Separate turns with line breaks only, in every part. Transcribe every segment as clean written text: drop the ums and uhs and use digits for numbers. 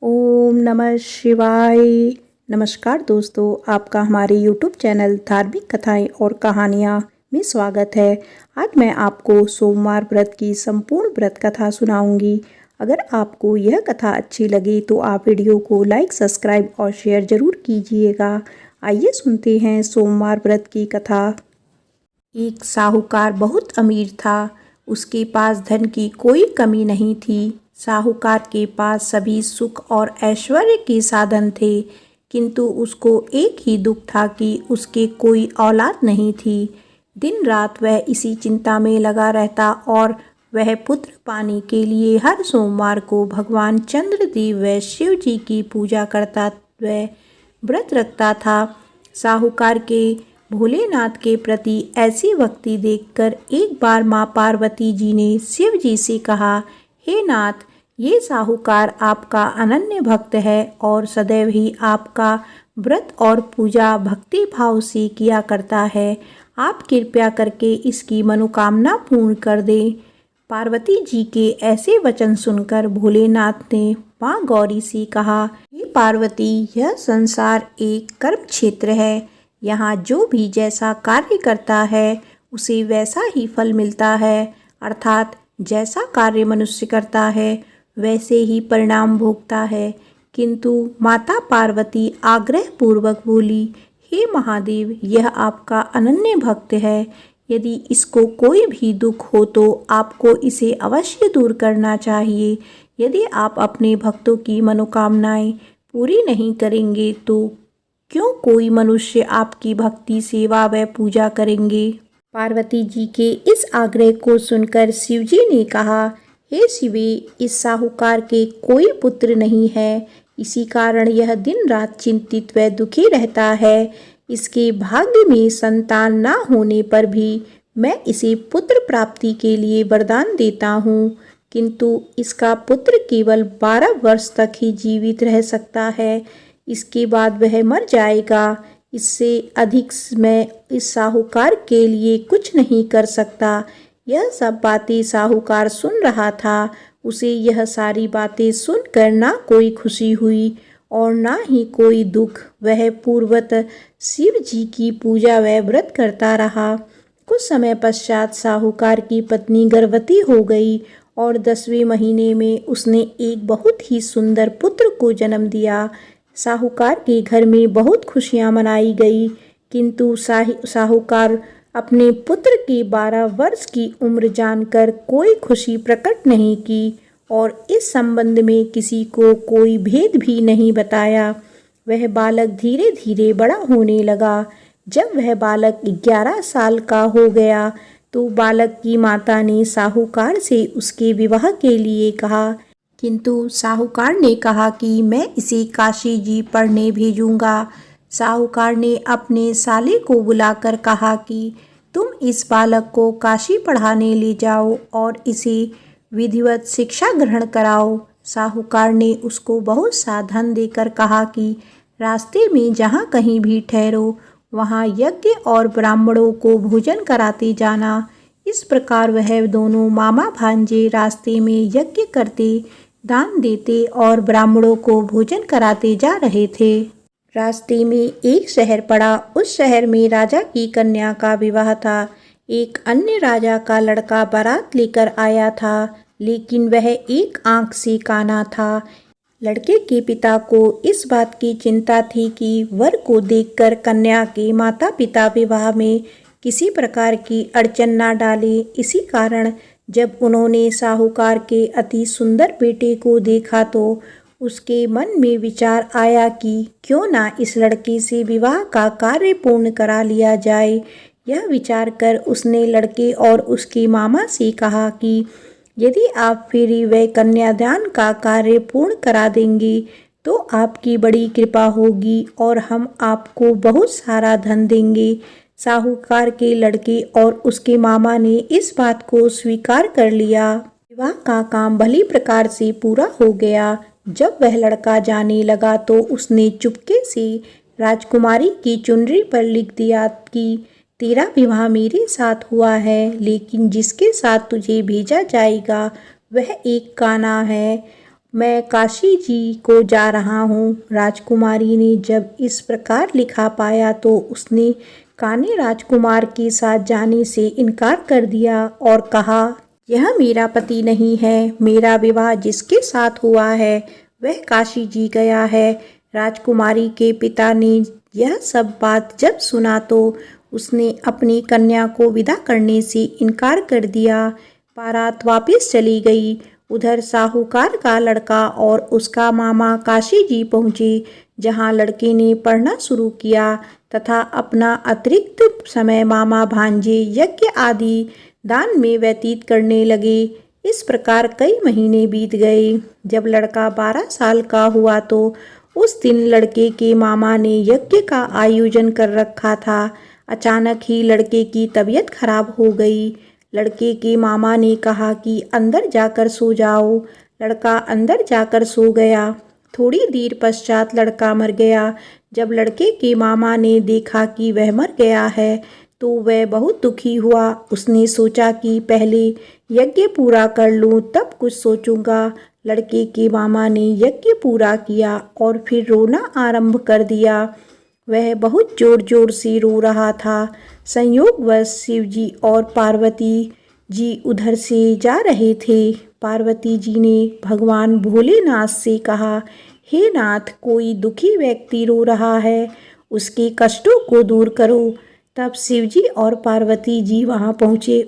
ओम नमः शिवाय। नमस्कार दोस्तों, आपका हमारे YouTube चैनल धार्मिक कथाएं और कहानियां में स्वागत है। आज मैं आपको सोमवार व्रत की संपूर्ण व्रत कथा सुनाऊंगी। अगर आपको यह कथा अच्छी लगे तो आप वीडियो को लाइक, सब्सक्राइब और शेयर जरूर कीजिएगा। आइए सुनते हैं सोमवार व्रत की कथा। एक साहूकार बहुत अमीर था। उसके पास धन की कोई कमी नहीं थी। साहूकार के पास सभी सुख और ऐश्वर्य के साधन थे, किंतु उसको एक ही दुख था कि उसके कोई औलाद नहीं थी। दिन रात वह इसी चिंता में लगा रहता और वह पुत्र पाने के लिए हर सोमवार को भगवान चंद्रदेव व शिव जी की पूजा करता व व्रत रखता था। साहूकार के भोलेनाथ के प्रति ऐसी भक्ति देखकर एक बार माँ पार्वती जी ने शिव जी से कहा, हे नाथ, ये साहूकार आपका अनन्य भक्त है और सदैव ही आपका व्रत और पूजा भक्ति भाव से किया करता है। आप कृपया करके इसकी मनोकामना पूर्ण कर दें। पार्वती जी के ऐसे वचन सुनकर भोलेनाथ ने माँ गौरी से कहा, हे पार्वती, यह संसार एक कर्म क्षेत्र है। यहाँ जो भी जैसा कार्य करता है उसे वैसा ही फल मिलता है, अर्थात जैसा कार्य मनुष्य करता है वैसे ही परिणाम भोगता है। किंतु माता पार्वती आग्रह पूर्वक बोली, हे महादेव, यह आपका अनन्य भक्त है। यदि इसको कोई भी दुख हो तो आपको इसे अवश्य दूर करना चाहिए। यदि आप अपने भक्तों की मनोकामनाएं पूरी नहीं करेंगे तो क्यों कोई मनुष्य आपकी भक्ति, सेवा व पूजा करेंगे। पार्वती जी के इस आग्रह को सुनकर शिवजी ने कहा, हे शिवे, इस साहूकार के कोई पुत्र नहीं है। इसी कारण यह दिन रात चिंतित व दुखी रहता है। इसके भाग्य में संतान न होने पर भी मैं इसे पुत्र प्राप्ति के लिए वरदान देता हूँ, किंतु इसका पुत्र केवल 12 वर्ष तक ही जीवित रह सकता है। इसके बाद वह मर जाएगा। इससे अधिक मैं इस साहूकार के लिए कुछ नहीं कर सकता। यह सब बातें साहूकार सुन रहा था। उसे यह सारी बातें सुनकर ना कोई खुशी हुई और ना ही कोई दुख। वह पूर्वत शिव जी की पूजा व व्रत करता रहा। कुछ समय पश्चात साहूकार की पत्नी गर्भवती हो गई और 10वें महीने में उसने एक बहुत ही सुंदर पुत्र को जन्म दिया। साहूकार के घर में बहुत खुशियां मनाई गई, किंतु साहूकार अपने पुत्र की 12 वर्ष की उम्र जानकर कोई खुशी प्रकट नहीं की और इस संबंध में किसी को कोई भेद भी नहीं बताया। वह बालक धीरे धीरे बड़ा होने लगा। जब वह बालक 11 साल का हो गया तो बालक की माता ने साहूकार से उसके विवाह के लिए कहा, किंतु साहूकार ने कहा कि मैं इसे काशी जी पढ़ने भेजूंगा। साहूकार ने अपने साले को बुलाकर कहा कि तुम इस बालक को काशी पढ़ाने ले जाओ और इसे विधिवत शिक्षा ग्रहण कराओ। साहूकार ने उसको बहुत सा धन देकर कहा कि रास्ते में जहाँ कहीं भी ठहरो वहाँ यज्ञ और ब्राह्मणों को भोजन कराते जाना। इस प्रकार वह दोनों मामा भांजे रास्ते में यज्ञ करते, दान देते और ब्राह्मणों को भोजन कराते जा रहे थे। रास्ते में एक शहर पड़ा। उस शहर में राजा की कन्या का विवाह था। एक अन्य राजा का लड़का बारात लेकर आया था, लेकिन वह एक आंख से काना था। लड़के के पिता को इस बात की चिंता थी कि वर को देखकर कन्या के माता पिता विवाह में किसी प्रकार की अड़चन न डाले। इसी कारण जब उन्होंने साहूकार के अति सुंदर बेटे को देखा तो उसके मन में विचार आया कि क्यों ना इस लड़के से विवाह का कार्य पूर्ण करा लिया जाए। यह विचार कर उसने लड़के और उसके मामा से कहा कि यदि आप फेरी व कन्यादान का कार्य पूर्ण करा देंगे तो आपकी बड़ी कृपा होगी और हम आपको बहुत सारा धन देंगे। साहूकार के लड़के और उसके मामा ने इस बात को स्वीकार कर लिया। विवाह का काम भली प्रकार से पूरा हो गया। जब वह लड़का जाने लगा तो उसने चुपके से राजकुमारी की चुनरी पर लिख दिया कि तेरा विवाह मेरे साथ हुआ है, लेकिन जिसके साथ तुझे भेजा जाएगा वह एक काना है। मैं काशी जी को जा रहा हूँ। राजकुमारी ने जब इस प्रकार लिखा पाया तो उसने कान्हे राजकुमार के साथ जाने से इनकार कर दिया और कहा, यह मेरा पति नहीं है। मेरा विवाह जिसके साथ हुआ है वह काशी जी गया है। राजकुमारी के पिता ने यह सब बात जब सुना तो उसने अपनी कन्या को विदा करने से इनकार कर दिया। बारात वापस चली गई। उधर साहूकार का लड़का और उसका मामा काशी जी पहुँचे, जहाँ लड़के ने पढ़ना शुरू किया तथा अपना अतिरिक्त समय मामा भांजे यज्ञ आदि दान में व्यतीत करने लगे। इस प्रकार कई महीने बीत गए। जब लड़का 12 साल का हुआ तो उस दिन लड़के के मामा ने यज्ञ का आयोजन कर रखा था। अचानक ही लड़के की तबीयत खराब हो गई। लड़के के मामा ने कहा कि अंदर जाकर सो जाओ। लड़का अंदर जाकर सो गया। थोड़ी देर पश्चात लड़का मर गया। जब लड़के के मामा ने देखा कि वह मर गया है तो वह बहुत दुखी हुआ। उसने सोचा कि पहले यज्ञ पूरा कर लूं तब कुछ सोचूंगा। लड़के के मामा ने यज्ञ पूरा किया और फिर रोना आरंभ कर दिया। वह बहुत जोर जोर से रो रहा था। संयोगवश शिवजी और पार्वती जी उधर से जा रहे थे। पार्वती जी ने भगवान भोलेनाथ से कहा, हे नाथ, कोई दुखी व्यक्ति रो रहा है, उसके कष्टों को दूर करो। तब शिवजी और पार्वती जी वहां पहुँचे।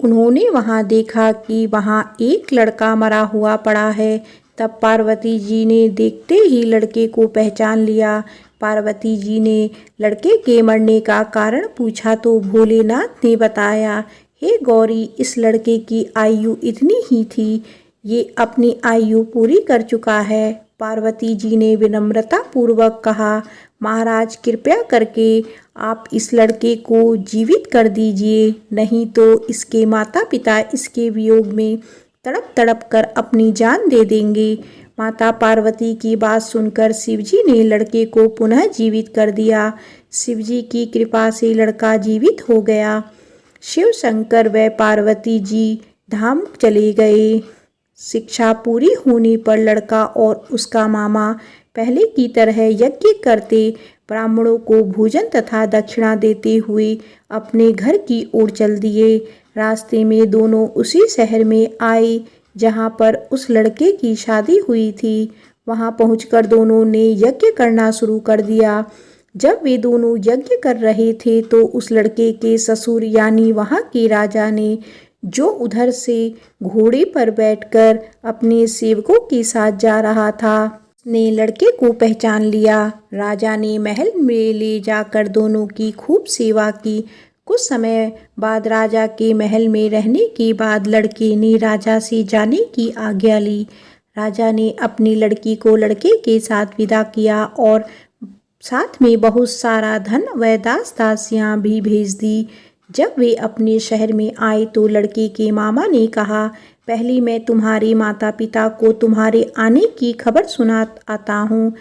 उन्होंने वहां देखा कि वहां एक लड़का मरा हुआ पड़ा है। तब पार्वती जी ने देखते ही लड़के को पहचान लिया। पार्वती जी ने लड़के के मरने का कारण पूछा तो भोलेनाथ ने बताया, हे गौरी, इस लड़के की आयु इतनी ही थी, ये अपनी आयु पूरी कर चुका है। पार्वती जी ने विनम्रता पूर्वक कहा, महाराज, कृपया करके आप इस लड़के को जीवित कर दीजिए, नहीं तो इसके माता पिता इसके वियोग में तड़प तड़प कर अपनी जान दे देंगे। माता पार्वती की बात सुनकर शिवजी ने लड़के को पुनः जीवित कर दिया। शिवजी की कृपा से लड़का जीवित हो गया। शिव शंकर व पार्वती जी धाम चले गए। शिक्षा पूरी होने पर लड़का और उसका मामा पहले की तरह यज्ञ करते, ब्राह्मणों को भोजन तथा दक्षिणा देते हुए अपने घर की ओर चल दिए। रास्ते में दोनों उसी शहर में आए जहाँ पर उस लड़के की शादी हुई थी। वहाँ पहुंचकर दोनों ने यज्ञ करना शुरू कर दिया। जब वे दोनों यज्ञ कर रहे थे तो उस लड़के के ससुर यानी वहाँ के राजा ने, जो उधर से घोड़े पर बैठकर अपने सेवकों के साथ जा रहा था, ने लड़के को पहचान लिया। राजा ने महल में ले जाकर दोनों की खूब सेवा की। कुछ समय बाद राजा के महल में रहने के बाद लड़के ने राजा से जाने की आज्ञा ली। राजा ने अपनी लड़की को लड़के के साथ विदा किया और साथ में बहुत सारा धन व दास दासियां भी भेज दी। जब वे अपने शहर में आए तो लड़के के मामा ने कहा, पहले मैं तुम्हारे माता पिता को तुम्हारे आने की खबर सुना आता हूँ,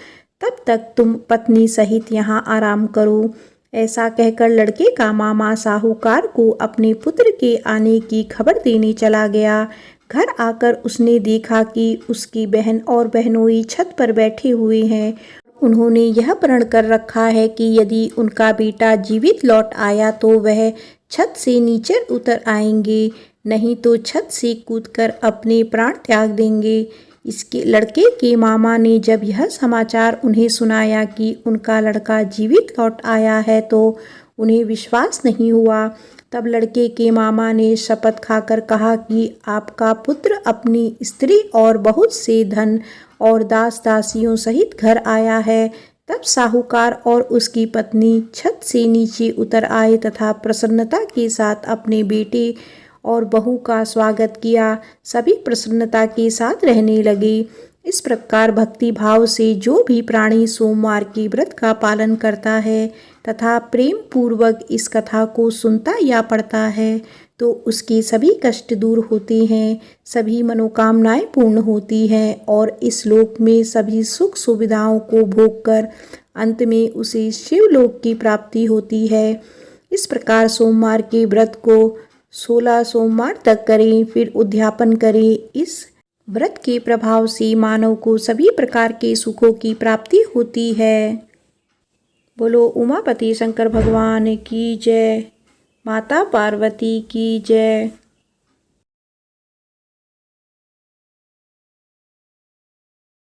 तब तक तुम पत्नी सहित यहाँ आराम करो। ऐसा कहकर लड़के का मामा साहूकार को अपने पुत्र के आने की खबर देने चला गया। घर आकर उसने देखा कि उसकी बहन और बहनोई छत पर बैठे हुए हैं। उन्होंने यह प्रण कर रखा है कि यदि उनका बेटा जीवित लौट आया तो वह छत से नीचे उतर आएंगे, नहीं तो छत से कूदकर अपने प्राण त्याग देंगे। इसके लड़के के मामा ने जब यह समाचार उन्हें सुनाया कि उनका लड़का जीवित लौट आया है तो उन्हें विश्वास नहीं हुआ। तब लड़के के मामा ने शपथ खाकर कहा कि आपका पुत्र अपनी स्त्री और बहुत से धन और दास दासियों सहित घर आया है। तब साहूकार और उसकी पत्नी छत से नीचे उतर आए तथा प्रसन्नता के साथ अपने बेटे और बहू का स्वागत किया। सभी प्रसन्नता के साथ रहने लगे। इस प्रकार भक्ति भाव से जो भी प्राणी सोमवार के व्रत का पालन करता है तथा प्रेम पूर्वक इस कथा को सुनता या पढ़ता है तो उसके सभी कष्ट दूर होते हैं, सभी मनोकामनाएं पूर्ण होती हैं और इस लोक में सभी सुख सुविधाओं को भोगकर अंत में उसे शिवलोक की प्राप्ति होती है। इस प्रकार सोमवार के व्रत को 16 सोमवार तक करें, फिर उद्यापन करें। इस व्रत के प्रभाव से मानव को सभी प्रकार के सुखों की प्राप्ति होती है। बोलो उमापति शंकर भगवान की जय, माता पार्वती की जय।